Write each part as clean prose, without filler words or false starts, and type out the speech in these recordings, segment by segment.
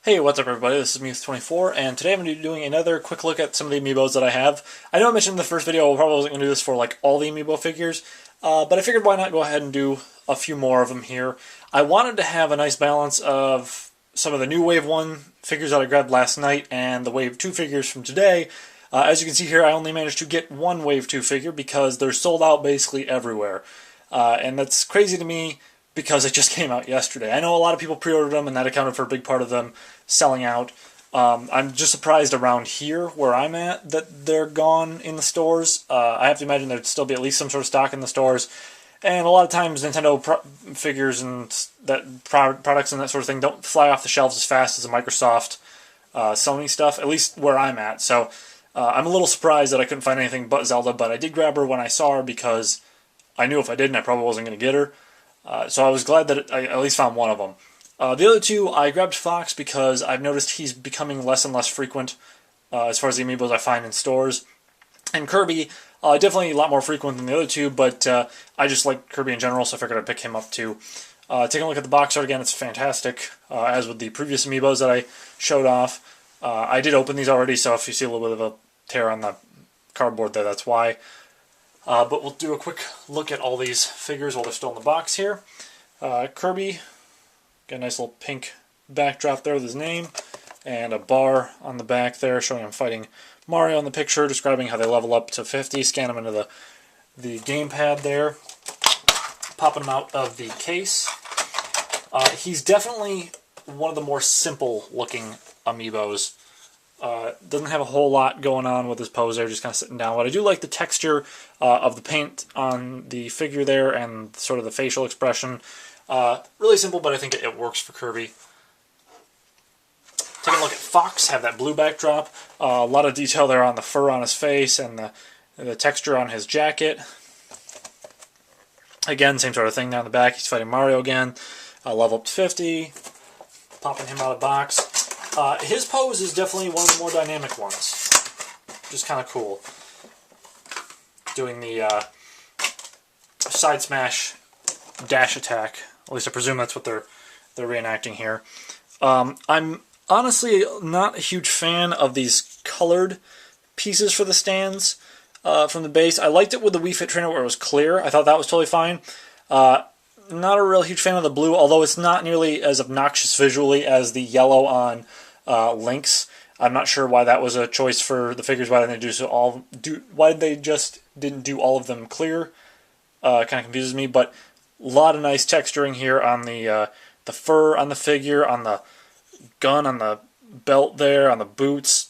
Hey, what's up everybody, this is Muse24, and today I'm going to be doing another quick look at some of the Amiibos that I have. I know I mentioned in the first video I probably wasn't going to do this for like all the Amiibo figures, but I figured why not go ahead and do a few more of them here. I wanted to have a nice balance of some of the new Wave 1 figures that I grabbed last night and the Wave 2 figures from today. As you can see here, I only managed to get one Wave 2 figure because they're sold out basically everywhere. And that's crazy to me because it just came out yesterday. I know a lot of people pre-ordered them, and that accounted for a big part of them selling out. I'm just surprised around here, where I'm at, that they're gone in the stores. I have to imagine there'd still be at least some sort of stock in the stores. And a lot of times Nintendo figures and products and that sort of thing don't fly off the shelves as fast as the Microsoft, Sony stuff, at least where I'm at. So I'm a little surprised that I couldn't find anything but Zelda, but I did grab her when I saw her because I knew if I didn't, I probably wasn't going to get her. So I was glad that I at least found one of them. The other two, I grabbed Fox because I've noticed he's becoming less and less frequent as far as the Amiibos I find in stores. And Kirby, definitely a lot more frequent than the other two, but I just like Kirby in general, so I figured I'd pick him up too. Taking a look at the box art again, it's fantastic, as with the previous Amiibos that I showed off. I did open these already, so if you see a little bit of a tear on the cardboard there, that's why. But we'll do a quick look at all these figures while they're still in the box here. Kirby, got a nice little pink backdrop there with his name, and a bar on the back there showing him fighting Mario in the picture, describing how they level up to 50, scan him into the gamepad there, popping him out of the case. He's definitely one of the more simple looking Amiibos. Doesn't have a whole lot going on with his pose there, just kind of sitting down. But I do like the texture of the paint on the figure there and sort of the facial expression. Really simple, but I think it works for Kirby. Taking a look at Fox, have that blue backdrop. A lot of detail there on the fur on his face and the texture on his jacket. Again, same sort of thing down the back. He's fighting Mario again. Level up to 50. Popping him out of the box. His pose is definitely one of the more dynamic ones. Just kind of cool. Doing the side smash dash attack. At least I presume that's what they're reenacting here. I'm honestly not a huge fan of these colored pieces for the stands from the base. I liked it with the Wii Fit Trainer where it was clear. I thought that was totally fine. Not a real huge fan of the blue, although it's not nearly as obnoxious visually as the yellow on Link's. I'm not sure why that was a choice for the figures. Why didn't they why they just didn't do all of them clear? Kind of confuses me. But a lot of nice texturing here on the fur on the figure, on the gun, on the belt there, on the boots,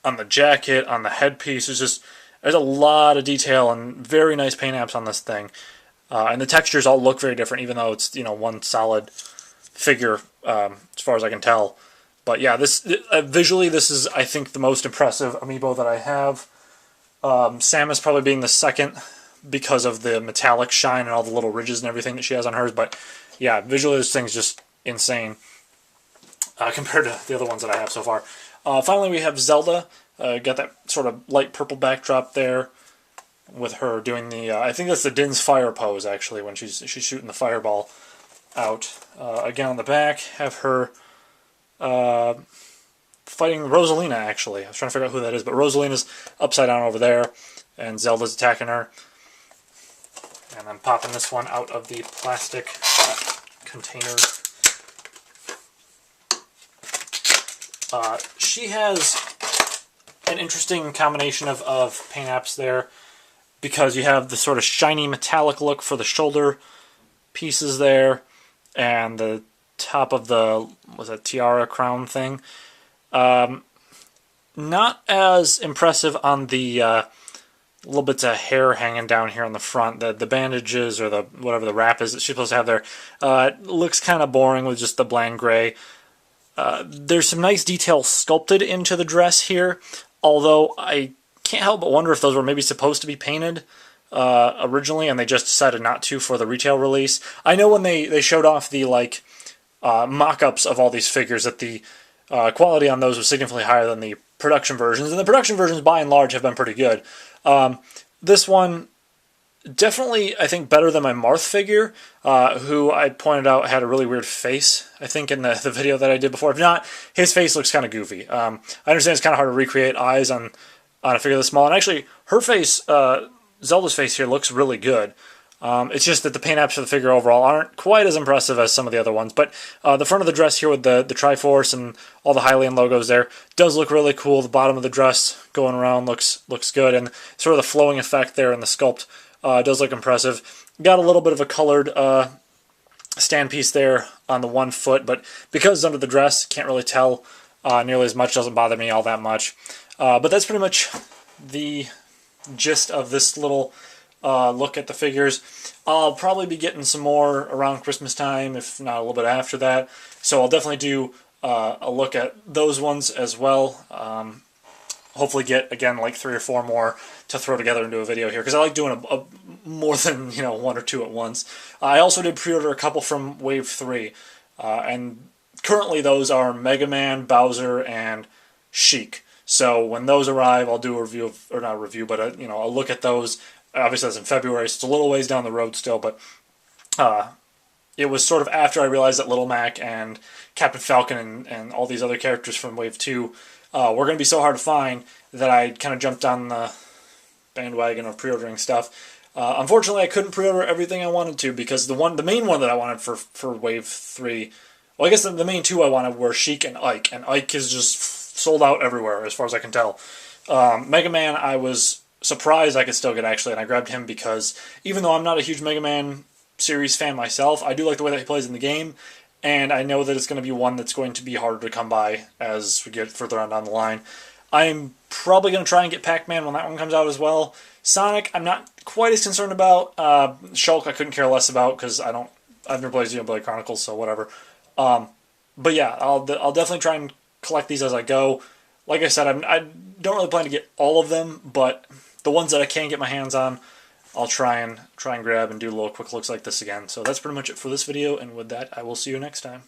on the jacket, on the headpiece. There's a lot of detail and very nice paint apps on this thing. And the textures all look very different, even though it's one solid figure as far as I can tell. But yeah, visually this is, I think, the most impressive Amiibo that I have. Samus probably being the second because of the metallic shine and all the little ridges and everything that she has on hers. But yeah, visually this thing's just insane compared to the other ones that I have so far. Finally, we have Zelda. Got that sort of light purple backdrop there with her doing the, I think that's the Din's Fire pose, actually, when she's shooting the fireball out. Again, on the back, have her fighting Rosalina, actually. I was trying to figure out who that is, but Rosalina's upside down over there, and Zelda's attacking her. And I'm popping this one out of the plastic container. She has an interesting combination of paint apps there, because you have the sort of shiny metallic look for the shoulder pieces there, and the top of the, was that tiara crown thing? Not as impressive on the little bits of hair hanging down here on the front. The bandages or the whatever the wrap is that she's supposed to have there. It looks kind of boring with just the bland gray. There's some nice detail sculpted into the dress here, although I can't help but wonder if those were maybe supposed to be painted originally, and they just decided not to for the retail release. I know when they showed off the mock-ups of all these figures that the quality on those was significantly higher than the production versions, and the production versions by and large have been pretty good. This one Definitely, I think, better than my Marth figure, who I pointed out had a really weird face, I think, in the video that I did before. If not, his face looks kind of goofy. I understand it's kind of hard to recreate eyes on a figure this small. And actually, her face, Zelda's face here, looks really good. It's just that the paint apps for the figure overall aren't quite as impressive as some of the other ones. But the front of the dress here with the Triforce and all the Hylian logos there does look really cool. The bottom of the dress going around looks good. And sort of the flowing effect there in the sculpt does look impressive. Got a little bit of a colored stand piece there on the one foot. But because it's under the dress, can't really tell nearly as much. Doesn't bother me all that much. But that's pretty much the gist of this little look at the figures. I'll probably be getting some more around Christmas time, if not a little bit after that. So I'll definitely do a look at those ones as well. Hopefully get, again, like 3 or 4 more to throw together into a video here, because I like doing a more than 1 or 2 at once. I also did pre-order a couple from Wave 3, and currently those are Mega Man, Bowser, and Sheik. So when those arrive, I'll do a review of, or not a review, but I'll look at those. Obviously, that's in February, so it's a little ways down the road still, but it was sort of after I realized that Little Mac and Captain Falcon and all these other characters from Wave 2 were going to be so hard to find that I kind of jumped on the bandwagon of pre-ordering stuff. Unfortunately, I couldn't pre-order everything I wanted to, because the main one that I wanted for Wave 3, well, I guess the main 2 I wanted were Sheik and Ike is just sold out everywhere, as far as I can tell. Mega Man, I was surprised I could still get, actually, and I grabbed him because even though I'm not a huge Mega Man series fan myself, I do like the way that he plays in the game, and I know that it's going to be one that's going to be harder to come by as we get further on down the line. I'm probably going to try and get Pac-Man when that one comes out as well. Sonic, I'm not quite as concerned about. Shulk, I couldn't care less about because I've never played Xenoblade Chronicles, so whatever. But yeah, I'll definitely try and collect these as I go. Like I said, I don't really plan to get all of them, but the ones that I can get my hands on, I'll try and grab and do little quick looks like this again. So that's pretty much it for this video, and with that, I will see you next time.